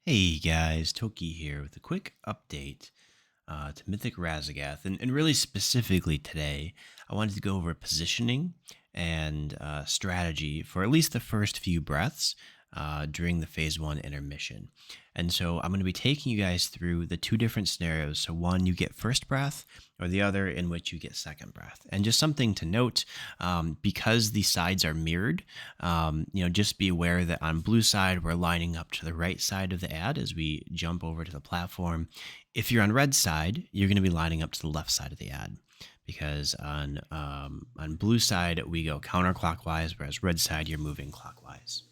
Hey guys, Toki here with a quick update to Mythic Raszageth. And really specifically today, I wanted to go over positioning and strategy for at least the first few breaths during the Phase 1 intermission. And so I'm going to be taking you guys through the two different scenarios. So one, you get first breath, or the other in which you get second breath. And just something to note, because the sides are mirrored, just be aware that on blue side, we're lining up to the right side of the ad as we jump over to the platform. If you're on red side, you're going to be lining up to the left side of the ad, because on blue side we go counterclockwise, whereas red side you're moving clockwise.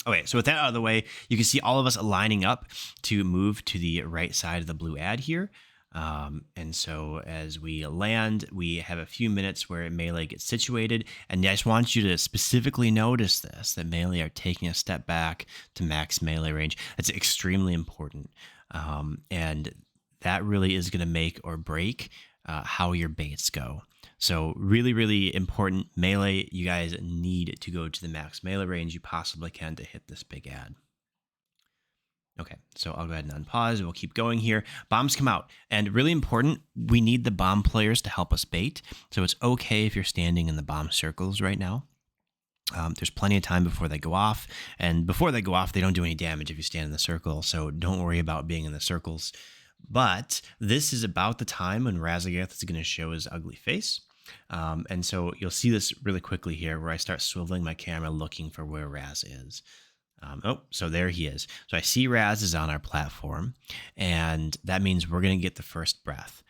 Okay, so with that out of the way, you can see all of us lining up to move to the right side of the blue ad here. And so as we land, we have a few minutes where melee gets situated. And I just want you to specifically notice this, that melee are taking a step back to max melee range. That's extremely important. And that really is going to make or break how your baits go. So really, really important melee. You guys need to go to the max melee range you possibly can to hit this big ad. Okay, so I'll go ahead and unpause. We'll keep going here. Bombs come out. And really important, we need the bomb players to help us bait. So it's okay if you're standing in the bomb circles right now. There's plenty of time before they go off. And before they go off, they don't do any damage if you stand in the circle. So don't worry about being in the circles. But this is about the time when Raszageth is going to show his ugly face. And so you'll see this really quickly here where I start swiveling my camera looking for where Raz is. So there he is. So I see Raz is on our platform, and that means we're going to get the first breath.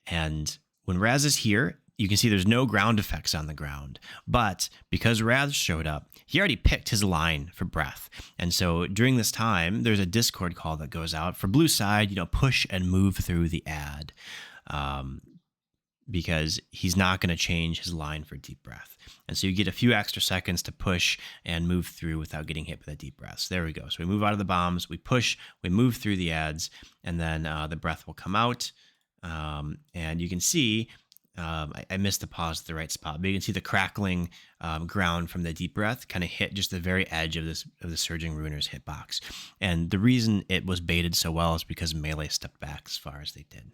And when Raz is here, you can see there's no ground effects on the ground. But because Raz showed up, he already picked his line for breath. And so during this time, there's a Discord call that goes out for blue side, push and move through the ad. Because he's not going to change his line for deep breath. And so you get a few extra seconds to push and move through without getting hit by the deep breaths. There we go. So we move out of the bombs, we push, we move through the ads, and then the breath will come out. And you can see, I missed the pause at the right spot, but you can see the crackling ground from the deep breath kind of hit just the very edge of the Surging Ruiner's hitbox. And the reason it was baited so well is because melee stepped back as far as they did.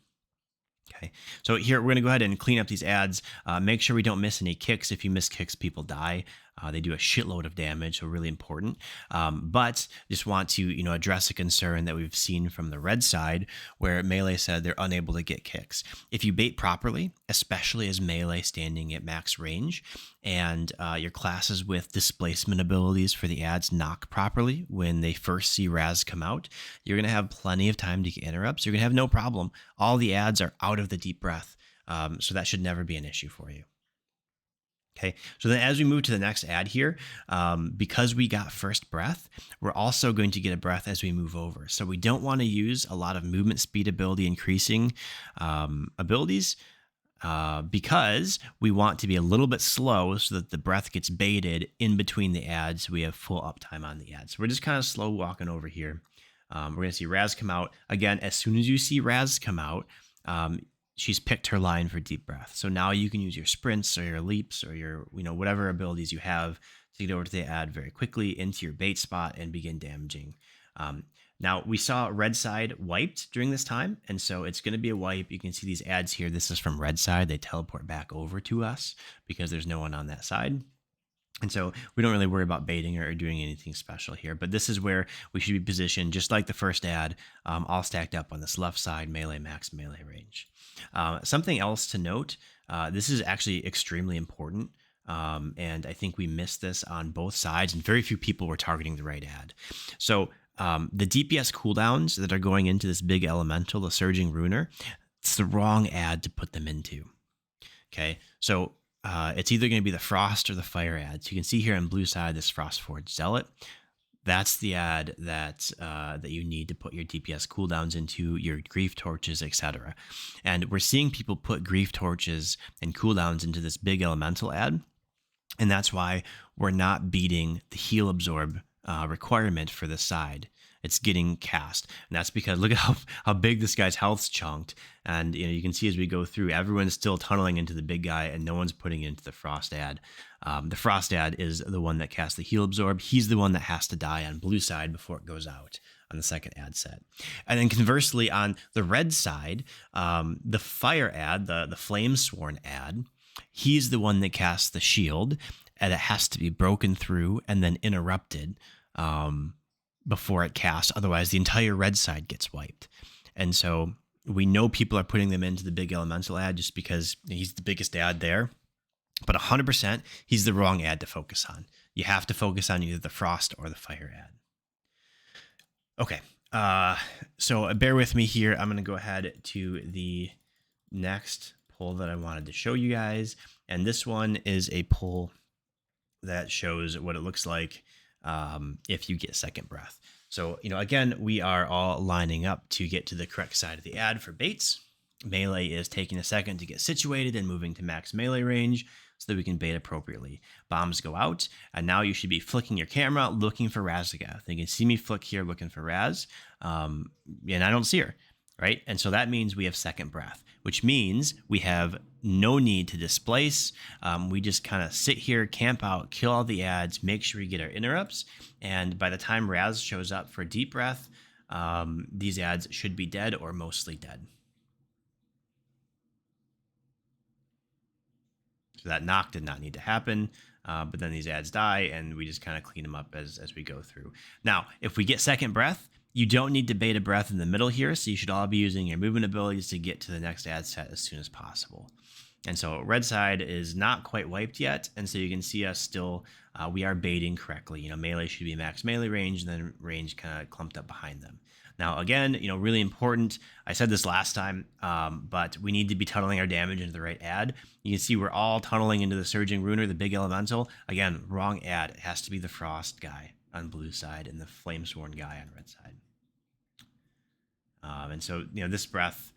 Okay, so here we're going to go ahead and clean up these ads. Make sure we don't miss any kicks. If you miss kicks, people die. They do a shitload of damage, so really important. But just want to, address a concern that we've seen from the red side, where melee said they're unable to get kicks. If you bait properly, especially as melee standing at max range, and your classes with displacement abilities for the ads knock properly when they first see Raz come out, you're going to have plenty of time to get interrupts. You're going to have no problem. All the ads are out of the deep breath, so that should never be an issue for you. Okay, so then as we move to the next ad here, because we got first breath, we're also going to get a breath as we move over. So we don't want to use a lot of movement speed ability increasing abilities because we want to be a little bit slow so that the breath gets baited in between the ads so we have full uptime on the ads. So we're just kind of slow walking over here. We're going to see Raz come out. Again, as soon as you see Raz come out, she's picked her line for deep breath. So now you can use your sprints or your leaps or your, whatever abilities you have to get over to the ad very quickly into your bait spot and begin damaging. Now we saw red side wiped during this time. And so it's going to be a wipe. You can see these ads here. This is from red side. They teleport back over to us because there's no one on that side. And so we don't really worry about baiting or doing anything special here, but this is where we should be positioned just like the first ad, all stacked up on this left side melee max melee range. Something else to note, this is actually extremely important. And I think we missed this on both sides and very few people were targeting the right ad. So the DPS cooldowns that are going into this big elemental, the Surging Ruiner, it's the wrong ad to put them into. Okay, so it's either going to be the Frost or the Fire ad. So you can see here on blue side, this Frostforged Zealot. That's the ad that you need to put your DPS cooldowns into, your grief torches, etc. And we're seeing people put grief torches and cooldowns into this big elemental ad. And that's why we're not beating the heal absorb requirement for the side. It's getting cast, and that's because look at how big this guy's health's chunked, and you can see as we go through, everyone's still tunneling into the big guy, and no one's putting into the Frost ad. The Frost ad is the one that casts the heal absorb. He's the one that has to die on blue side before it goes out on the second ad set. And then conversely, on the red side, the fire ad, the flame sworn ad, he's the one that casts the shield, and it has to be broken through and then interrupted before it casts. Otherwise, the entire red side gets wiped. And so we know people are putting them into the big elemental ad just because he's the biggest ad there. But 100%, he's the wrong ad to focus on. You have to focus on either the frost or the fire ad. Okay, so bear with me here. I'm going to go ahead to the next poll that I wanted to show you guys. And this one is a poll that shows what it looks like if you get second breath. So, again, we are all lining up to get to the correct side of the ad for baits. Melee is taking a second to get situated and moving to max melee range so that we can bait appropriately. Bombs go out, and now you should be flicking your camera looking for Raszageth. You can see me flick here looking for Raz, and I don't see her, right? And so that means we have second breath, which means we have no need to displace. We just kind of sit here, camp out, kill all the ads, make sure we get our interrupts, and by the time Raz shows up for deep breath, these ads should be dead or mostly dead. So that knock did not need to happen, but then these ads die, and we just kind of clean them up as we go through. Now, if we get second breath, you don't need to bait a breath in the middle here, so you should all be using your movement abilities to get to the next ad set as soon as possible. And so red side is not quite wiped yet, and so you can see us still, we are baiting correctly. Melee should be max melee range, and then range kind of clumped up behind them. Now, again, really important. I said this last time, but we need to be tunneling our damage into the right ad. You can see we're all tunneling into the Surging Ruiner, the big elemental. Again, wrong ad. It has to be the Frost guy on blue side and the Flamesworn guy on red side. And so, this breath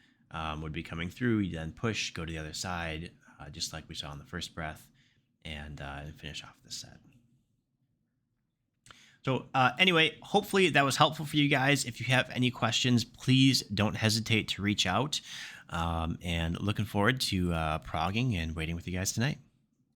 would be coming through. You then push, go to the other side, just like we saw in the first breath, and finish off the set. So anyway, hopefully that was helpful for you guys. If you have any questions, please don't hesitate to reach out. And looking forward to progging and waiting with you guys tonight.